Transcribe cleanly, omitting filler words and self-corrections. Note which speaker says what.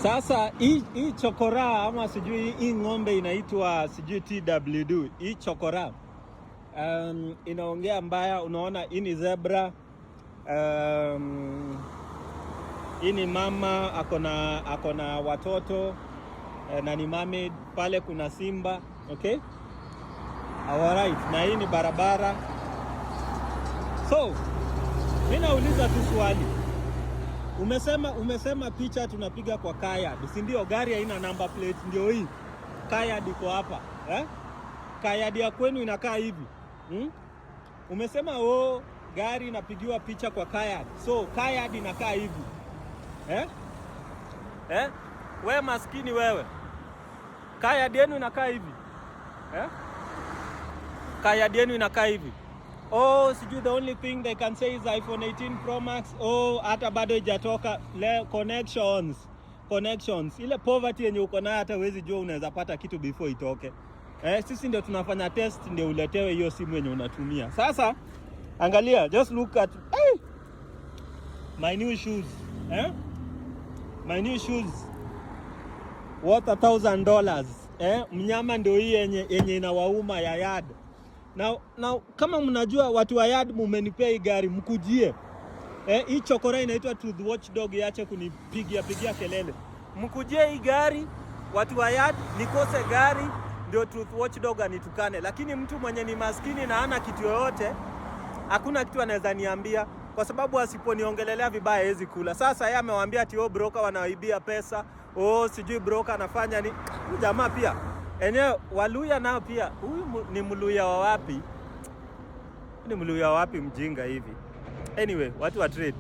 Speaker 1: Sasa hii chokora ama sijui hii ng'ombe inaitwa sijui TWD. Hii chokora inaongea mbaya. Unaona hii ni zebra, hii ni mama akona watoto na ni mame. Pale kuna simba, okay? Alright, na hii ni barabara. So mimi nauliza tu swali. Umesema picha tunapiga kwa Kayad, si ndio? Gari haina number plate, ndio hii Kayad iko hapa Kayad ya kwenu inakaa hivi Umesema gari inapigiwa picha kwa Kayad, so Kayad inakaa hivi Wewe maskini wewe, Kayad yenu inakaa hivi Kayad yenu inakaa hivi. Sijui the only thing they can say is iPhone 18 Pro Max. Hata bado haijatoka connections. Ile poverty yenye uko nayo hata huwezi jua unaweza pata kitu before itoke. Sisi ndio tunafanya test ndio uletewe hiyo simu yenye unatumia. Sasa angalia, just look at my new shoes. My new shoes worth $1,000. Mnyama ndio hii yenye inawauma ya Yard. Now kama mnajua watu wa Yard mumenipea hii gari, mkujie. Hii chokora inaitwa Truth Watchdog, iache kunipigia kelele. Mkujie hii gari, watu wa Yard, nikose gari ndio Truth Watchdog anitukane. Lakini mtu mwenye ni maskini na hana kitu yoyote, hakuna kitu anaweza niambia, kwa sababu asiponiongelelea vibaya hawezi kula. Sasa yeye amewaambia ati broker wanaibia pesa. Sijui broker anafanya ni jamaa pia. Eneo Waluya nao pia. Huyu ni Mluya wa wapi? Ni Mluya wa wapi mjinga hivi? Anyway, watu wa trade.